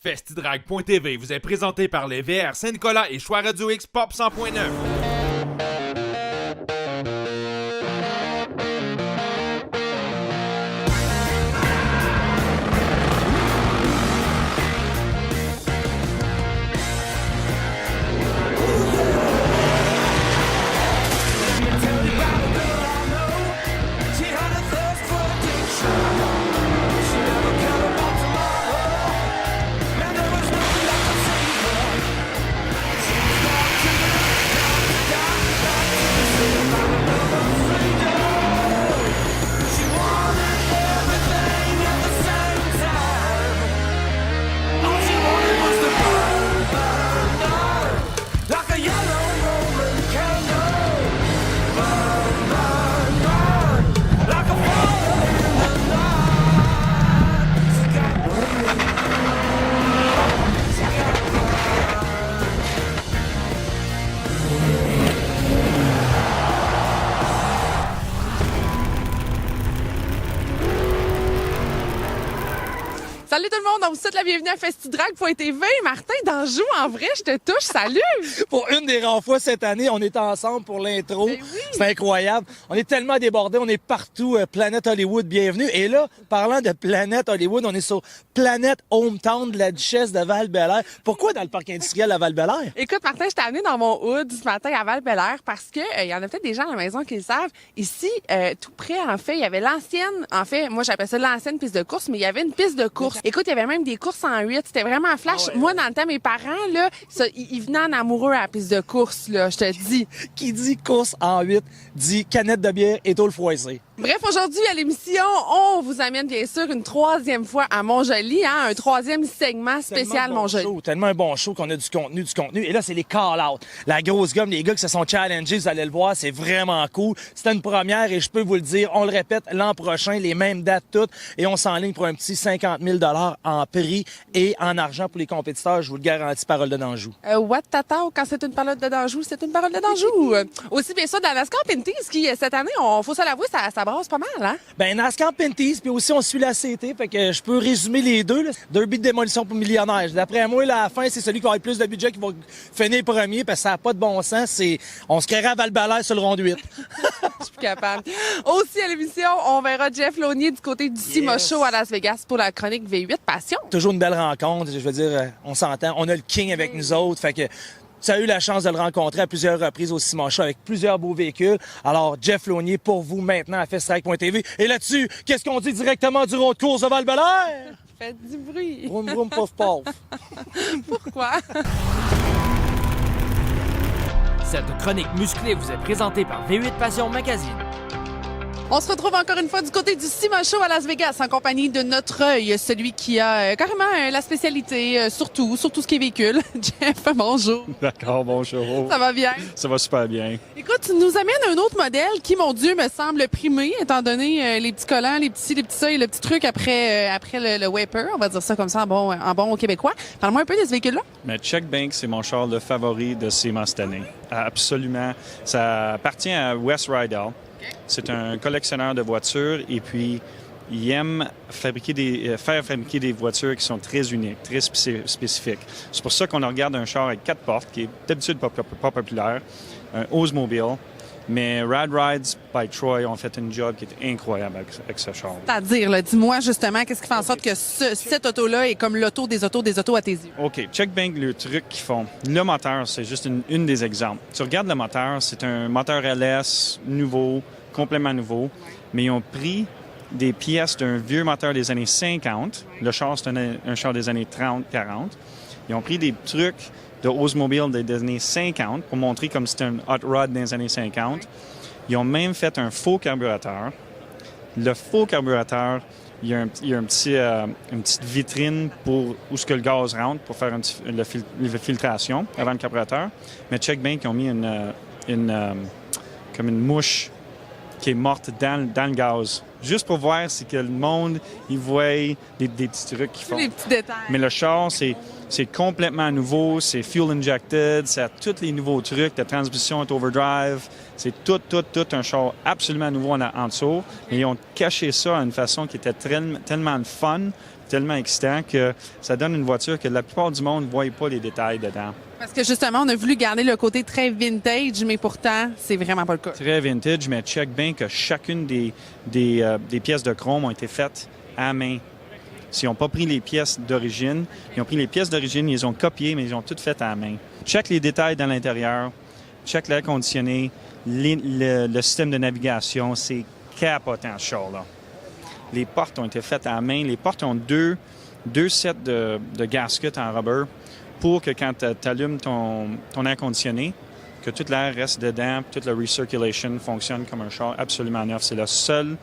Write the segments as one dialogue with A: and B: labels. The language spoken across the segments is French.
A: Festidrag.tv vous est présenté par les VR Saint-Nicolas et Choix Radio X Pop 100.9.
B: Salut tout le monde, on vous souhaite la bienvenue à Festidrag.tv. Martin Danjou, en vrai, je te touche, salut!
C: Pour une des rares fois cette année, on est ensemble pour l'intro.
B: Ben oui.
C: C'est incroyable. On est tellement débordés, on est partout. Planète Hollywood, bienvenue. Et là, parlant de Planète Hollywood, on est sur Planète Hometown de la Duchesse de Val-Bélair. Pourquoi dans le parc industriel à Val-Bélair?
B: Écoute, Martin, je t'ai amené dans mon hood ce matin à Val-Bélair parce que il y en a peut-être des gens à la maison qui le savent. Ici, tout près, en fait, il y avait l'ancienne, moi j'appelle ça l'ancienne piste de course, mais il y avait une piste de course. Écoute, il y avait même des courses en 8. C'était vraiment flash. Moi, dans le temps, mes parents, là, ils venaient en amoureux à la piste de course, là, je te dis.
C: Qui dit course en 8, dit canette de bière et tôle froissée.
B: Bref, aujourd'hui, à l'émission, on vous amène bien sûr une troisième fois à Montjoly, un troisième segment spécial Montjoly.
C: Tellement un bon show qu'on a du contenu. Et là, c'est les call-out. La grosse gomme, les gars qui se sont challengés, vous allez le voir, c'est vraiment cool. C'était une première et je peux vous le dire, on le répète l'an prochain, les mêmes dates toutes. Et on s'enligne pour un petit 50 000 $ en prix et en argent pour les compétiteurs. Je vous le garantis, parole de Danjou.
B: What tata, quand c'est une parole de Danjou, c'est une parole de Danjou. Aussi, bien sûr, de la NASCAR Pinties, qui, cette année, faut se l'avouer, ça brasse pas mal, hein?
C: Ben, NASCAR Pinties, puis aussi, on suit la CT, fait que je peux résumer les deux, là. Derby de démolition pour millionnaires. D'après moi, là, à la fin, c'est celui qui aura le plus de budget qui va finir premier, parce que ça n'a pas de bon sens. On se créera à Val-Bélair sur le rond de 8.
B: Je suis plus capable. Aussi, à l'émission, on verra Jeff Launier du côté du Cima Show à Las Vegas pour la chronique V8 Passion.
C: Toujours une belle rencontre, je veux dire, on s'entend. On a le King avec nous autres, fait que tu as eu la chance de le rencontrer à plusieurs reprises au Simon Show avec plusieurs beaux véhicules. Alors, Jeff Launier, pour vous maintenant à Festidrag.tv. Et là-dessus, qu'est-ce qu'on dit directement du rond de course de Val-Bélair?
B: Faites du bruit.
C: Vroom, vroom, pof, pof.
B: Pourquoi?
D: Cette chronique musclée vous est présentée par V8 Passion Magazine.
B: On se retrouve encore une fois du côté du Cima Show à Las Vegas en compagnie de notre œil, celui qui a carrément la spécialité, surtout ce qui est véhicule. Jeff, bonjour.
E: D'accord, bonjour.
B: Ça va bien?
E: Ça va super bien.
B: Écoute, tu nous amènes un autre modèle qui, mon Dieu, me semble primé, étant donné les petits collants, les petits ça et le petit truc après le wiper, on va dire ça comme ça en bon québécois. Parle-moi un peu de ce véhicule-là.
E: Mais Check Bank, c'est mon char le favori de SEMA cette année. Absolument. Ça appartient à Wes Rydell. C'est un collectionneur de voitures et puis il aime faire fabriquer des voitures qui sont très uniques, très spécifiques. C'est pour ça qu'on regarde un char avec 4 portes qui est d'habitude pas populaire, un Oldsmobile. Mais Rad Rides by Troy ont fait un job qui est incroyable avec ce char.
B: C'est-à-dire, là, dis-moi justement, qu'est-ce qui fait en sorte que cette auto-là est comme l'auto des autos à tes yeux?
E: OK. Check Bank, le truc qu'ils font. Le moteur, c'est juste une des exemples. Tu regardes le moteur, c'est un moteur LS nouveau, complètement nouveau, mais ils ont pris des pièces d'un vieux moteur des années 50. Le char, c'est un char des années 30-40. Ils ont pris des trucs de Oldsmobile des années 50 pour montrer comme c'était un hot rod des années 50. Ils ont même fait un faux carburateur. Le faux carburateur, il y a une petite vitrine pour où ce que le gaz rentre pour faire la filtration avant le carburateur. Mais Check Bank, ils ont mis comme une mouche qui est morte dans le gaz. Juste pour voir si que le monde, il voit des petits trucs qu'ils font.
B: Les petits détails.
E: Mais le char, c'est complètement nouveau, c'est fuel injected, ça a tous les nouveaux trucs, la transmission est overdrive, c'est tout un char absolument nouveau en dessous. Et ils ont caché ça d'une façon qui était tellement fun, tellement excitant que ça donne une voiture que la plupart du monde ne voit pas les détails dedans.
B: Parce que justement, on a voulu garder le côté très vintage, mais pourtant, c'est vraiment pas le cas.
E: Très vintage, mais check bien que chacune des pièces de chrome ont été faites à main. S'ils n'ont pas pris les pièces d'origine, ils ont pris les pièces d'origine, ils les ont copiées, mais ils ont toutes faites à la main. Check les détails dans l'intérieur, check l'air conditionné, le système de navigation, c'est capotant ce char-là. Les portes ont été faites à la main. Les portes ont deux sets de gaskets en rubber pour que quand tu allumes ton air conditionné, que tout l'air reste dedans, toute la recirculation fonctionne comme un char absolument neuf. C'est la seule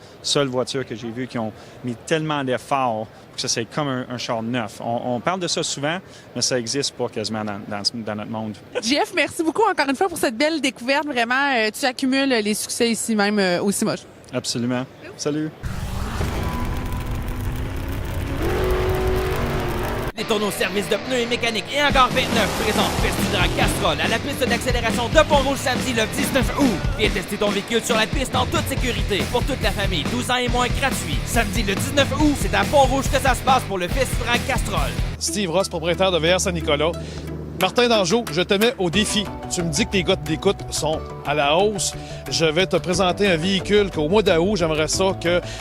E: voiture que j'ai vue qui ont mis tellement d'efforts pour que ça soit comme un char neuf. On parle de ça souvent, mais ça n'existe pas quasiment dans notre monde.
B: Jeff, merci beaucoup encore une fois pour cette belle découverte. Vraiment, tu accumules les succès ici même au Cimoche.
E: Absolument. Salut.
D: Les tonneaux services de pneus et mécaniques et encore 29 présentent Festidrag Castrol à la piste d'accélération de Pont-Rouge samedi le 19 août. Viens tester ton véhicule sur la piste en toute sécurité. Pour toute la famille, 12 ans et moins gratuit. Samedi le 19 août, c'est à Pont-Rouge que ça se passe pour le Festidrag Castrol.
F: Steve Ross, propriétaire de VR Saint-Nicolas. Martin Dangeau, je te mets au défi. Tu me dis que tes cotes d'écoute sont à la hausse. Je vais te présenter un véhicule qu'au mois d'août, j'aimerais ça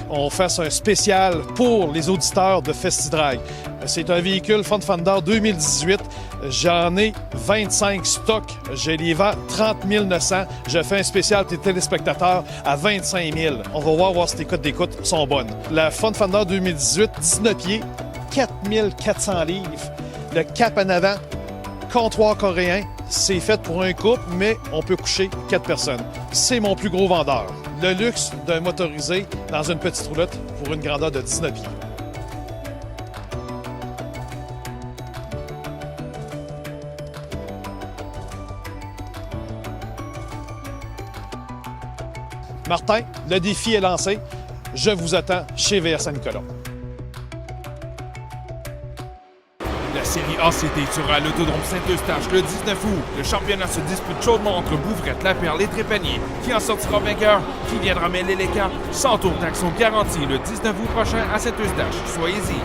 F: qu'on fasse un spécial pour les auditeurs de Festidrag. C'est un véhicule Fun Thunder 2018. J'en ai 25 stocks. Je les vends 30 900. Je fais un spécial pour tes téléspectateurs à 25 000. On va voir si tes cotes d'écoute sont bonnes. La Fun Thunder 2018, 19 pieds, 4400 livres. Le cap en avant, comptoir coréen, c'est fait pour un couple, mais on peut coucher 4 personnes. C'est mon plus gros vendeur. Le luxe d'un motorisé dans une petite roulotte pour une grandeur de 19 pieds. Martin, le défi est lancé. Je vous attends chez VR Saint-Nicolas.
A: La série ACT sera à l'Autodrome Saint-Eustache le 19 août. Le championnat se dispute chaudement entre Bouvrette, La Perle et Trépanier. Qui en sortira vainqueur? Qui viendra mêler les camps? 100 tours d'action garantis le 19 août prochain à Saint-Eustache. Soyez-y.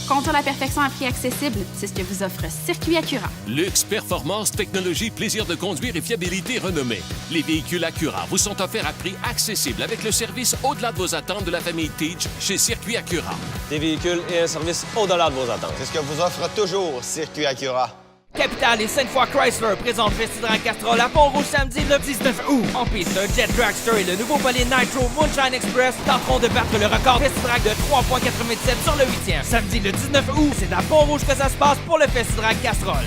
G: Contour la perfection à prix accessible, c'est ce que vous offre Circuit Acura.
H: Luxe, performance, technologie, plaisir de conduire et fiabilité renommée. Les véhicules Acura vous sont offerts à prix accessible avec le service au-delà de vos attentes de la famille Teach chez Circuit Acura.
I: Des véhicules et un service au-delà de vos attentes.
J: C'est ce que vous offre toujours Circuit Acura.
D: Capital et Sainte-Foy Chrysler présentent Festidrag Castrol à Pont-Rouge samedi le 19 août. En piste, un Jet Dragster et le nouveau bolide Nitro Moonshine Express tenteront de battre le record Festidrag de 3,87 sur le 8e. Samedi le 19 août, c'est à Pont-Rouge que ça se passe pour le Festidrag Castrol.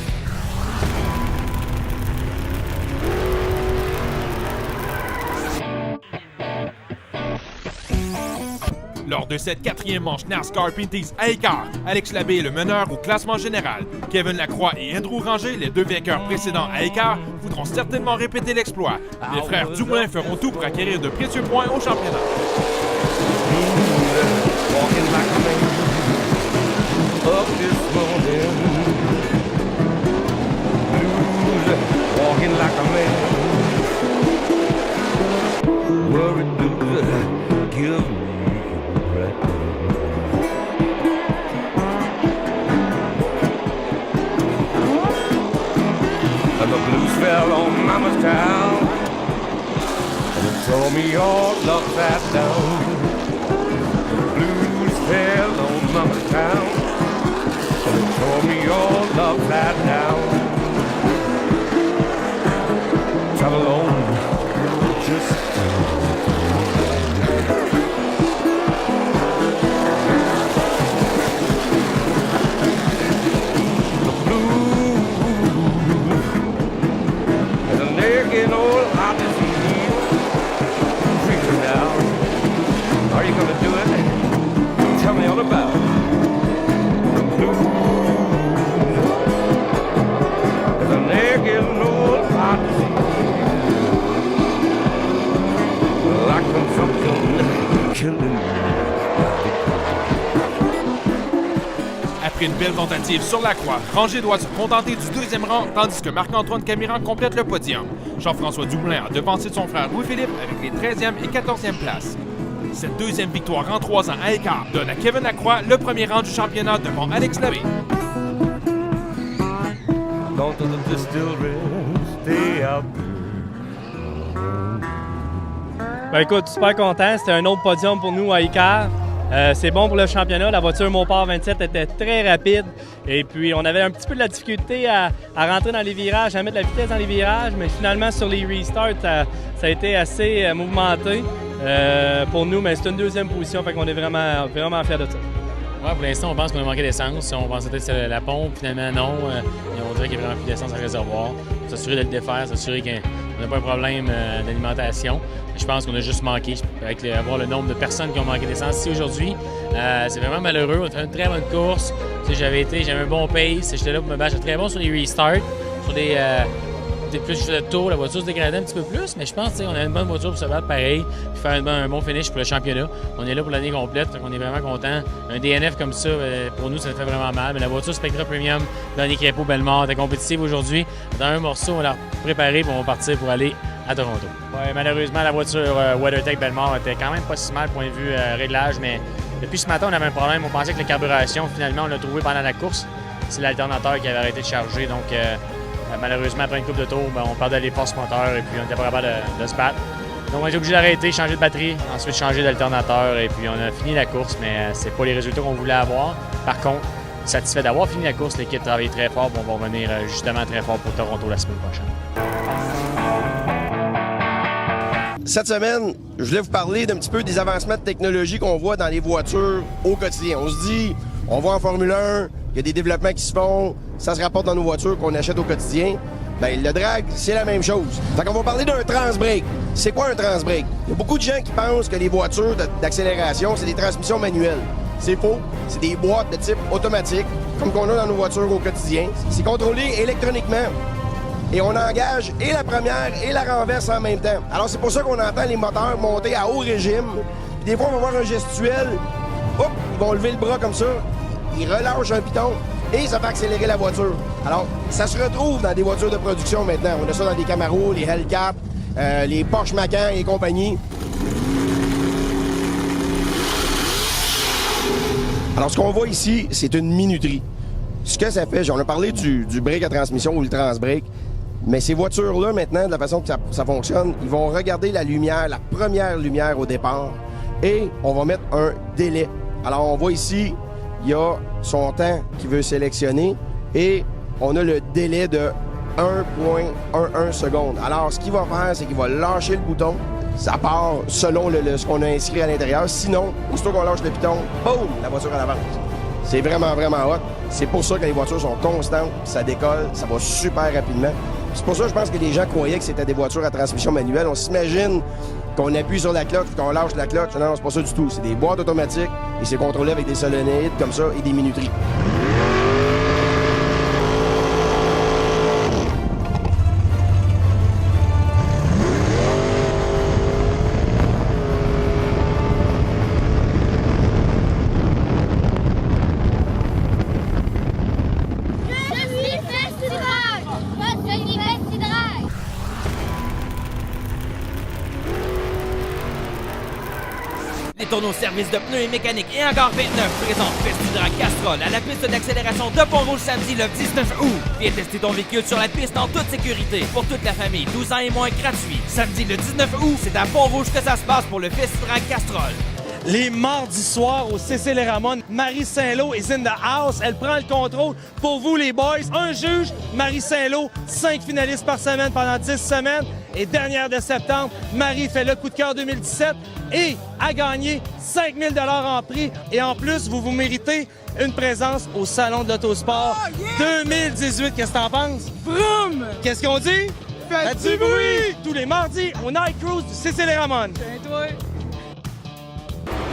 A: Lors de cette 4e manche NASCAR Pinty's à écart, Alex Labbé est le meneur au classement général. Kevin Lacroix et Andrew Ranger, les deux vainqueurs précédents à écart, voudront certainement répéter l'exploit. Les frères Dumoulin feront tout pour acquérir de précieux points au championnat.
K: The blues fell on Mama's town, and it tore me all upside down. The blues fell on Mama's town, and it tore me all upside down. Travel on, just getting old, hot disease, freezing down. Are you gonna do it? Tell me all about it. The blues. And they're getting old, hot disease, like consumption, killing me.
A: Après une belle tentative sur la croix, Ranger doit se contenter du 2e rang, tandis que Marc-Antoine Camiran complète le podium. Jean-François Dumoulin a devancé son frère Louis-Philippe avec les 13e et 14e places. Cette deuxième victoire en 3 ans à écart donne à Kevin Lacroix le premier rang du championnat devant Alex Labbé.
K: Gone to the distillery, stay out.
L: Ben écoute, super content. C'était un autre podium pour nous à Icar. C'est bon pour le championnat. La voiture Mopar 27 était très rapide. Et puis, on avait un petit peu de la difficulté à rentrer dans les virages, à mettre la vitesse dans les virages. Mais finalement, sur les restarts, ça a été assez mouvementé pour nous. Mais c'est une deuxième position. Fait qu'on est vraiment, vraiment fiers de ça.
M: Ouais, pour l'instant, on pense qu'on a manqué d'essence. On pensait peut-être que c'était la pompe. Finalement, non. On dirait qu'il y a vraiment plus d'essence à réservoir. S'assurer de le défaire, s'assurer qu'on n'a pas un problème d'alimentation. Je pense qu'on a juste manqué. Avec avoir le nombre de personnes qui ont manqué d'essence ici aujourd'hui, c'est vraiment malheureux. On a fait une très bonne course. J'avais un bon pace. J'étais là pour me battre. J'étais très bon sur les restarts. Sur des plus de tours, la voiture se dégradait un petit peu plus, mais je pense qu'on a une bonne voiture pour se battre pareil, puis faire un bon finish pour le championnat. On est là pour l'année complète, donc on est vraiment content. Un DNF comme ça, pour nous, ça fait vraiment mal. Mais la voiture Spectra Premium dans les Crépeaux Bellemare est compétitive aujourd'hui. Dans un morceau, on l'a préparé et on va partir pour aller à Toronto. Ouais, malheureusement, la voiture WeatherTech Bellemare était quand même pas si mal point de vue réglage, mais depuis ce matin, on avait un problème. On pensait que la carburation, finalement, on l'a trouvé pendant la course. C'est l'alternateur qui avait arrêté de charger, donc malheureusement, après une couple de tours, on perdait les forces moteurs et puis on n'était pas capable de se battre. Donc on a été obligé d'arrêter, changer de batterie, ensuite changer d'alternateur et puis on a fini la course, mais c'est pas les résultats qu'on voulait avoir. Par contre, satisfait d'avoir fini la course, l'équipe travaille très fort, on va revenir justement très fort pour Toronto la semaine prochaine.
J: Cette semaine, je voulais vous parler d'un petit peu des avancements de technologie qu'on voit dans les voitures au quotidien. On se dit, on va en Formule 1, il y a des développements qui se font, ça se rapporte dans nos voitures qu'on achète au quotidien. Bien, le drag, c'est la même chose. Fait qu'on va parler d'un transbrake. C'est quoi un transbrake? Il y a beaucoup de gens qui pensent que les voitures d'accélération, c'est des transmissions manuelles. C'est faux. C'est des boîtes de type automatique, comme qu'on a dans nos voitures au quotidien. C'est contrôlé électroniquement. Et on engage et la première et la renverse en même temps. Alors, c'est pour ça qu'on entend les moteurs monter à haut régime. Puis des fois, on va voir un gestuel. Hop, ils vont lever le bras comme ça. Ils relâchent un piton et ça fait accélérer la voiture. Alors, ça se retrouve dans des voitures de production maintenant. On a ça dans les Camaro, les Hellcat, les Porsche Macan et compagnie. Alors, ce qu'on voit ici, c'est une minuterie. Ce que ça fait, on a parlé du brake à transmission ou le transbrake, mais ces voitures-là, maintenant, de la façon que ça fonctionne, ils vont regarder la lumière, la première lumière au départ, et on va mettre un délai. Alors, on voit ici, il y a son temps qu'il veut sélectionner, et on a le délai de 1,11 secondes. Alors, ce qu'il va faire, c'est qu'il va lâcher le bouton. Ça part selon ce qu'on a inscrit à l'intérieur. Sinon, aussitôt qu'on lâche le piton, boum, la voiture elle avance. C'est vraiment, vraiment hot. C'est pour ça que les voitures sont constantes, ça décolle, ça va super rapidement. C'est pour ça que je pense que les gens croyaient que c'était des voitures à transmission manuelle. On s'imagine qu'on appuie sur la cloche, qu'on lâche la cloche. Non, c'est pas ça du tout. C'est des boîtes automatiques et c'est contrôlé avec des solénoïdes comme ça et des minuteries.
D: Nos services de pneus et mécaniques et Hangar 29 présente Festidrag Castrol à la piste d'accélération de Pont-Rouge samedi le 19 août. Viens tester ton véhicule sur la piste en toute sécurité. Pour toute la famille, 12 ans et moins gratuit. Samedi le 19 août, c'est à Pont-Rouge que ça se passe pour le Festidrag Castrol.
C: Les mardis soirs au CC Les Ramones, Marie Saint-Lô is in the house. Elle prend le contrôle pour vous, les boys. Un juge, Marie Saint-Lô, 5 finalistes par semaine pendant 10 semaines. Et dernière de septembre, Marie fait le coup de cœur 2017 et a gagné 5 000 $ en prix. Et en plus, vous méritez une présence au Salon de l'Autosport 2018. Qu'est-ce que t'en penses? Vroom! Qu'est-ce qu'on dit? Faites du bruit! Tous les mardis au Night Cruise du CC Les Ramones.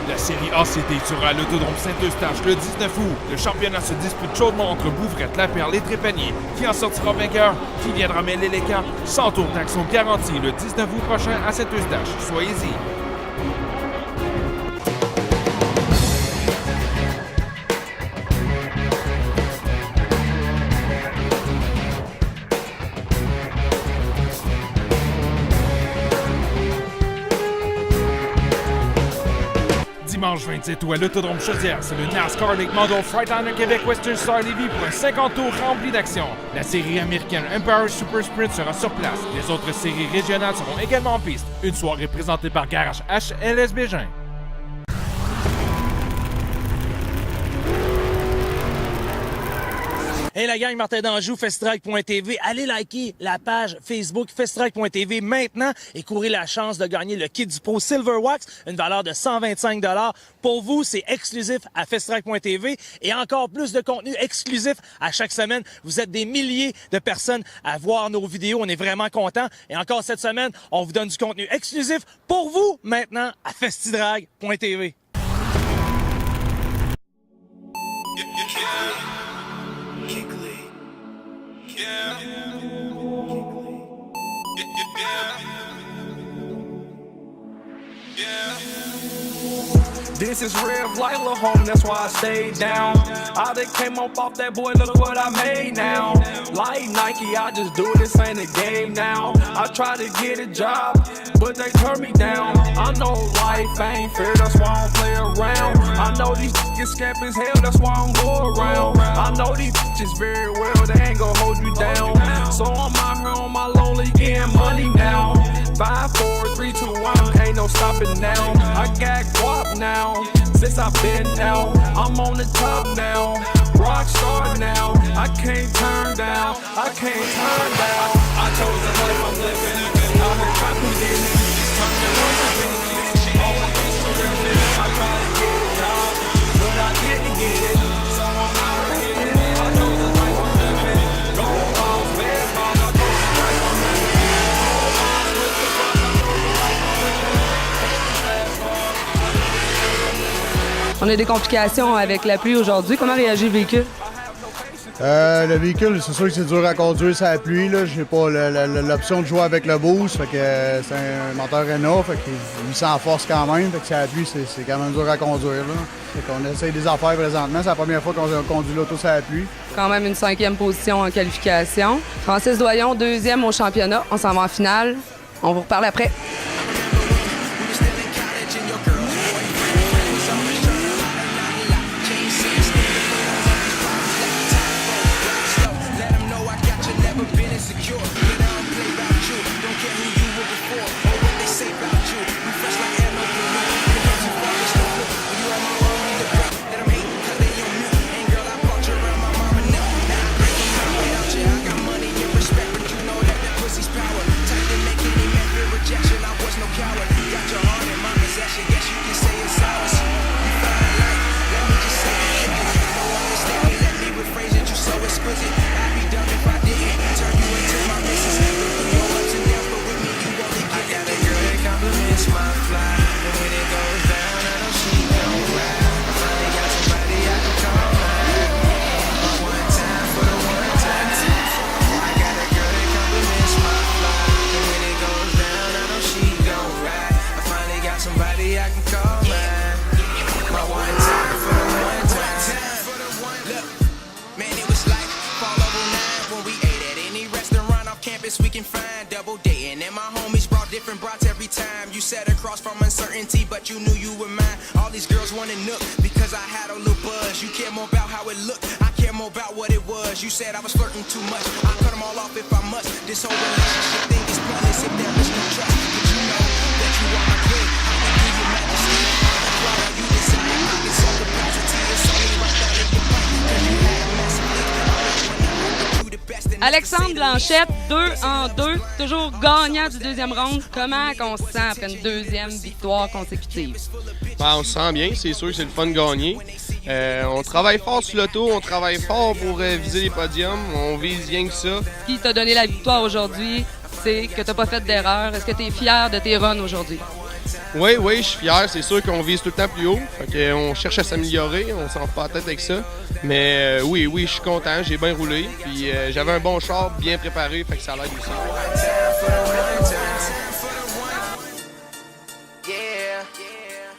A: La série ACT sera à l'autodrome Saint-Eustache le 19 août. Le championnat se dispute chaudement entre Bouvrette, Laperle et Trépanier. Qui en sortira vainqueur? Qui viendra mêler les cartes? 100 tours d'action garantis le 19 août prochain à Saint-Eustache. Soyez-y. Pointe-Saint-Ou à l'Autodrome Chaudière, c'est le NASCAR Lake Model Freightliner Québec Western Star Lévis pour un 50 tours rempli d'action. La série américaine Emperor Super Sprint sera sur place. Les autres séries régionales seront également en piste. Une soirée présentée par Garage HLS Bégin.
C: Hey la gang, Martin Danjou, Festidrag.tv. Allez liker la page Facebook Festidrag.tv maintenant et courez la chance de gagner le kit du Pro Silver Wax, une valeur de 125 $. Pour vous, c'est exclusif à Festidrag.tv et encore plus de contenu exclusif à chaque semaine. Vous êtes des milliers de personnes à voir nos vidéos. On est vraiment contents. Et encore cette semaine, on vous donne du contenu exclusif pour vous maintenant à Festidrag.tv.
N: This is real life, little home, that's why I stayed down. I done came up off that boy, look what I made now. Like Nike, I just do it, this ain't a game now. I try to get a job, but they turn me down. I know life ain't fair, that's why I don't play around. I know these niggas scamp as hell, that's why I don't go around. I know these bitches very well, they ain't gon' hold you down. So I'm out here on my lonely, getting money now. 5, 4, 3, 2, 1, ain't no stopping now. I got guap now, since I've been out. I'm on the top now, rock star now. I can't turn down, I can't turn down. I chose the life I'm living, out here trapping in it. Turn the world to business, always surrender. I tried to get a job, but I didn't get it. So I'm out here hitting it. I chose the life I'm living, gold balls, bad balls. I chose the life I'm living.
O: On a des complications avec la pluie aujourd'hui. Comment réagit le véhicule?
P: Le véhicule, c'est sûr que c'est dur à conduire sur la pluie. J'ai pas l'option de jouer avec le boost. Fait que c'est un moteur Renault. Fait qu'il s'enforce quand même. Fait que sur la pluie, c'est quand même dur à conduire. Là. Fait qu'on essaye des affaires présentement. C'est la première fois qu'on conduit l'auto sur la pluie.
O: Quand même une 5e position en qualification. Francis Doyon, 2e au championnat. On s'en va en finale. On vous reparle après. Alexandre Blanchette, 2 en 2, toujours gagnant du deuxième round. Comment on se sent après une deuxième victoire consécutive?
Q: On se sent bien, c'est sûr que c'est le fun de gagner. On travaille fort sur l'auto, on travaille fort pour viser les podiums, on vise rien que ça.
O: Ce qui t'a donné la victoire aujourd'hui, c'est que tu n'as pas fait d'erreur. Est-ce que tu es fier de tes runs aujourd'hui?
Q: Oui, je suis fier. C'est sûr qu'on vise tout le temps plus haut. Fait on cherche à s'améliorer, on s'en fait pas la tête avec ça. Mais oui, je suis content, j'ai bien roulé. Puis j'avais un bon char, bien préparé, fait que ça l'aide aussi.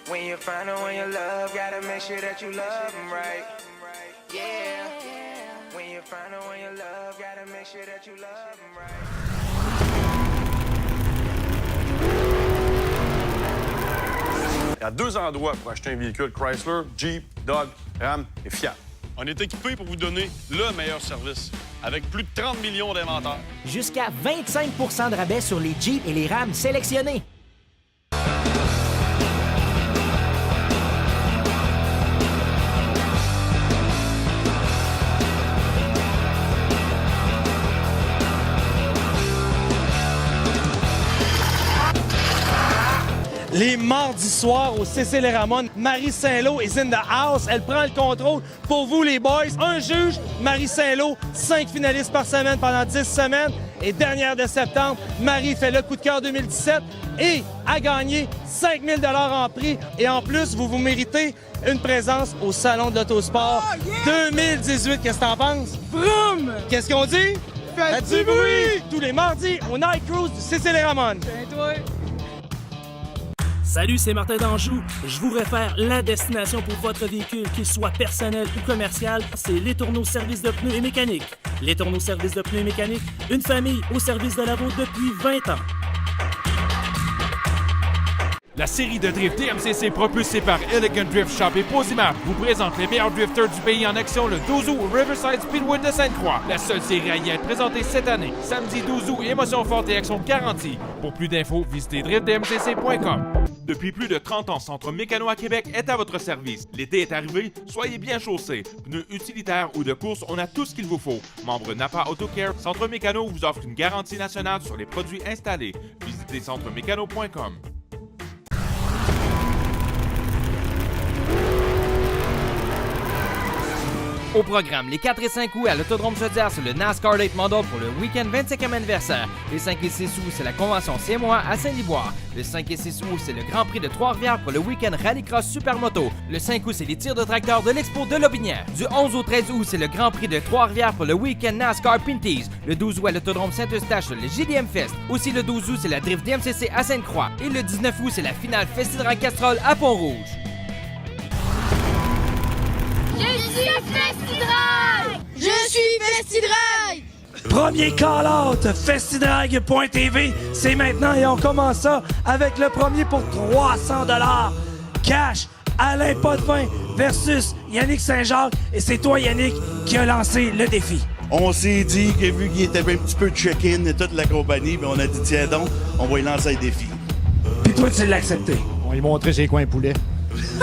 Q: When you find out when you love, gotta make sure that you love them right. Yeah. When you find out when you love, gotta make sure that you love them right.
R: Il y a 2 endroits pour acheter un véhicule Chrysler, Jeep, Dodge, Ram et Fiat. On est équipé pour vous donner le meilleur service, avec plus de 30 millions d'inventaires.
S: Jusqu'à 25 % de rabais sur les Jeeps et les Rams sélectionnés.
C: Les mardis soirs au CC Ramon, Marie Saint-Lô is in the house. Elle prend le contrôle pour vous, les boys. Un juge, Marie Saint-Lô, 5 finalistes par semaine pendant 10 semaines. Et dernière de septembre, Marie fait le coup de cœur 2017 et a gagné 5 000 $ en prix. Et en plus, vous méritez une présence au Salon de l'Autosport 2018. Qu'est-ce que t'en penses? Vroom! Qu'est-ce qu'on dit? Faites du bruit! Tous les mardis au Night Cruise du CC Ramon.
T: Salut, c'est Martin d'Anjou. Je vous réfère la destination pour votre véhicule, qu'il soit personnel ou commercial, c'est Les Tourneaux Service de pneus et mécanique. Les Tourneaux Service de pneus et mécanique, une famille au service de la route depuis 20 ans.
A: La série de drift DMCC propulsée par Elegant Drift Shop et Posima vous présente les meilleurs drifters du pays en action le 12 août au Riverside Speedway de Sainte-Croix. La seule série à y être présentée cette année. Samedi 12 août, émotion forte et action garantie. Pour plus d'infos, visitez driftdmcc.com. Depuis plus de 30 ans, Centre Mécano à Québec est à votre service. L'été est arrivé, soyez bien chaussés. Pneus utilitaires ou de course, on a tout ce qu'il vous faut. Membre Napa AutoCare, Centre Mécano vous offre une garantie nationale sur les produits installés. Visitez centremécano.com.
D: Au programme, les 4 et 5 août à l'Autodrome Chaudière, c'est le NASCAR Late Model pour le week-end 25e anniversaire. Les 5 et 6 août, c'est la convention CMOA à Saint-Liboire. Le 5 et 6 août, c'est le Grand Prix de Trois-Rivières pour le week-end Rallycross Supermoto. Le 5 août, c'est les tirs de tracteurs de l'Expo de Lobinière. Du 11 au 13 août, c'est le Grand Prix de Trois-Rivières pour le week-end NASCAR Pinties. Le 12 août à l'Autodrome Saint-Eustache, le JDM Fest. Aussi le 12 août, c'est la Drift DMCC à Sainte-Croix. Et le 19 août, c'est la finale Festidrag Castrol à Pont-Rouge.
U: Je suis Festidrag!
C: Premier call-out, festidrag.tv, c'est maintenant et on commence ça avec le premier pour 300 $. Cash, Alain Potvin versus Yannick Saint-Jacques. Et c'est toi, Yannick, qui a lancé le défi.
V: On s'est dit que vu qu'il était un petit peu check-in et toute la compagnie, ben on a dit tiens donc, on va lui lancer un défi.
C: Puis toi, tu l'as accepté.
W: On lui montrer ses coins poulets.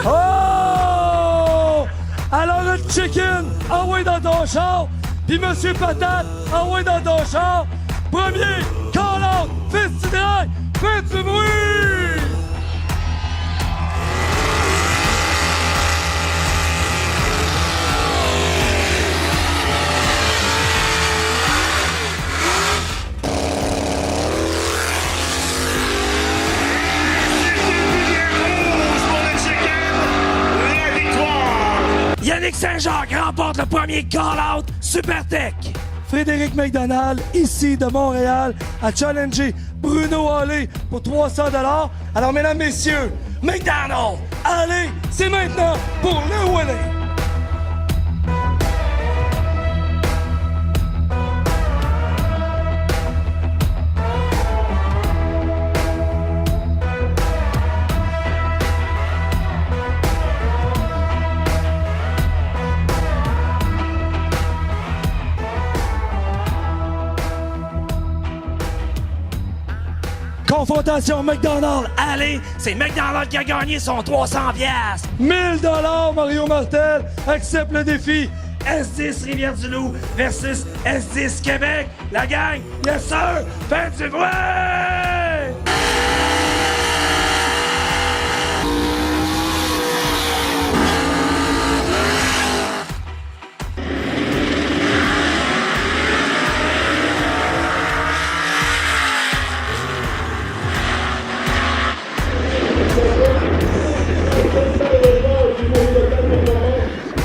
C: Oh! Alors le chicken, envoie dans ton char. Puis Monsieur Patate, envoie dans ton char. Premier, call-out, Festidrag, faites du bruit! Yannick Saint-Jacques remporte le premier call-out Supertech. Frédéric McDonald, ici de Montréal, a challengé Bruno Allé pour 300 $. Alors, mesdames, messieurs, McDonald, allez, c'est maintenant pour le winner. Confrontation McDonald, allez, c'est McDonald qui a gagné son 300$. 1000 $, Mario Martel accepte le défi. S10 Rivière-du-Loup versus S10 Québec. La gang, yes sir, faites du bruit!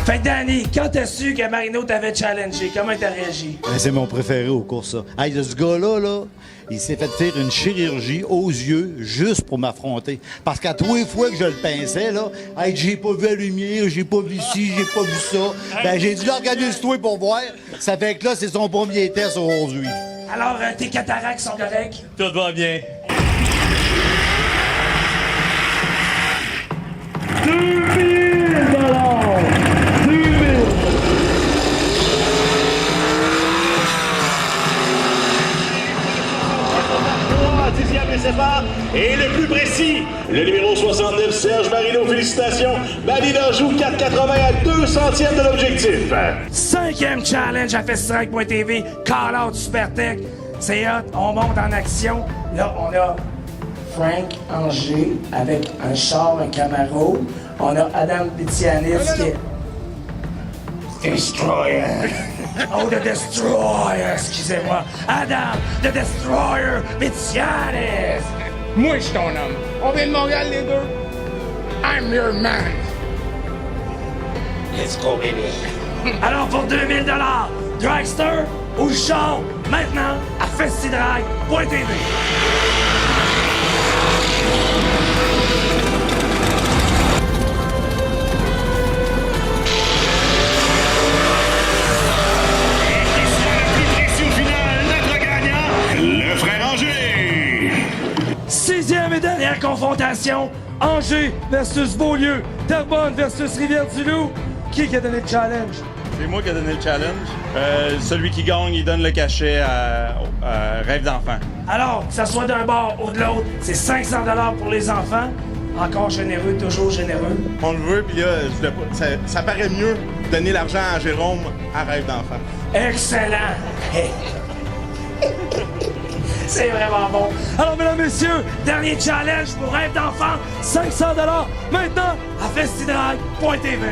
C: Fait que Danny, quand t'as su que Marino t'avait challengé, comment t'as réagi?
V: C'est mon préféré au cours, ça. Hey, de ce gars-là, là, il s'est fait faire une chirurgie aux yeux juste pour m'affronter. Parce qu'à tous les fois que je le pinçais, là, hey, j'ai pas vu la lumière, j'ai pas vu ci, j'ai pas vu ça. Ben, j'ai dû l'organiser pour voir. Ça fait que là, c'est son premier test aujourd'hui.
C: Alors, tes cataractes sont corrects?
V: Tout va bien.
B: départ et le plus précis, le numéro 69, Serge Marino, félicitations. Balie d'Anjou, 4,80 à 2 centièmes de l'objectif.
C: 5e challenge à FestiDrag.tv, Call Out Super Tech. C'est hot, on monte en action. Là, on a Frank Anger avec un char, un Camaro. On a Adam Pitianis qui est... Destroyer. Oh, The Destroyer, excusez-moi. Adam, The Destroyer Pitianis.
E: Moi, je suis ton homme. On vient de Montréal, les deux. I'm your man.
C: Let's go, baby. Alors, pour 2000 $, Dragster ou char, maintenant, à FestiDrag.tv.
B: Le frère Anger!
C: 6e et dernière confrontation, Angers versus Beaulieu, Terrebonne versus Rivière-du-Loup. Qui a donné le challenge?
W: C'est moi qui ai donné le challenge. Celui qui gagne, il donne le cachet à Rêve d'enfant.
C: Alors, que ça soit d'un bord ou de l'autre, c'est 500 $ pour les enfants. Encore généreux, toujours généreux.
W: On le veut, puis là, je voulais pas, ça paraît mieux de donner l'argent à Jérôme à Rêve d'enfant.
C: Excellent! C'est vraiment bon. Alors, mesdames, messieurs, dernier challenge pour Rêve d'enfant, 500 $, maintenant à FestiDrag.tv.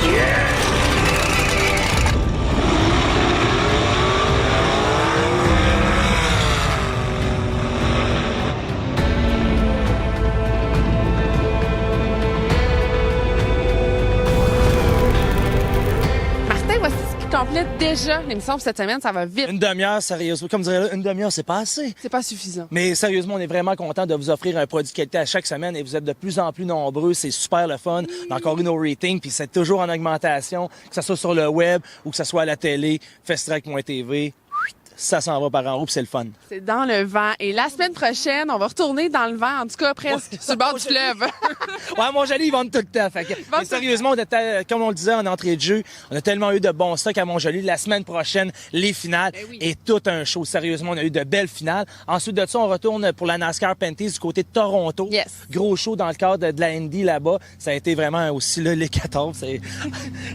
C: Yeah!
O: Martin, voici ce qui complète déjà l'émission pour cette semaine. Ça va vite.
C: Une demi-heure, sérieusement. Comme dirait là, une demi-heure, c'est pas assez.
O: C'est pas suffisant.
C: Mais sérieusement, on est vraiment content de vous offrir un produit de qualité à chaque semaine et vous êtes de plus en plus nombreux. C'est super le fun. On a encore eu nos ratings, puis c'est toujours en augmentation, que ce soit sur le web ou que ce soit à la télé, FestiDrag.tv. Ça s'en va par en haut, puis c'est le fun.
O: C'est dans le vent. Et la semaine prochaine, on va retourner dans le vent, en tout cas presque, sur le bord du fleuve.
C: Ouais, Montjoly, ils vendent tout le temps. Fait que, mais sérieusement, comme on le disait en entrée de jeu, on a tellement eu de bons stocks à Montjoly. La semaine prochaine, les finales et tout un show. Sérieusement, on a eu de belles finales. Ensuite de ça, on retourne pour la NASCAR Panties du côté de Toronto. Yes. Gros show dans le cadre de la Indy là-bas. Ça a été vraiment aussi là, l'hécatombe.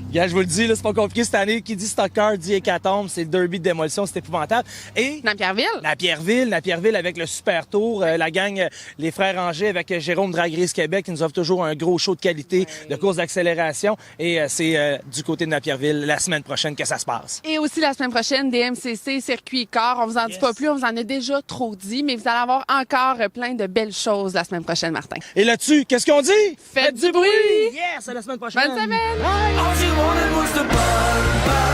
C: Regarde, je vous le dis, là, c'est pas compliqué cette année. Qui dit stock car dit hécatombe. C'est le derby de démolition, c'est épouvantable. Et Napierville avec le Super Tour, la gang, les frères Anger avec Jérôme Drag Race Québec qui nous offre toujours un gros show de qualité, de course d'accélération. Et c'est du côté de Napierville la semaine prochaine que ça se passe.
O: Et aussi la semaine prochaine, DMCC, circuit car. On vous en dit pas plus, on vous en a déjà trop dit, mais vous allez avoir encore plein de belles choses la semaine prochaine, Martin.
C: Et là-dessus, qu'est-ce qu'on dit?
O: Faites du bruit!
C: Yes, à la semaine prochaine!
O: Bonne semaine! Bye.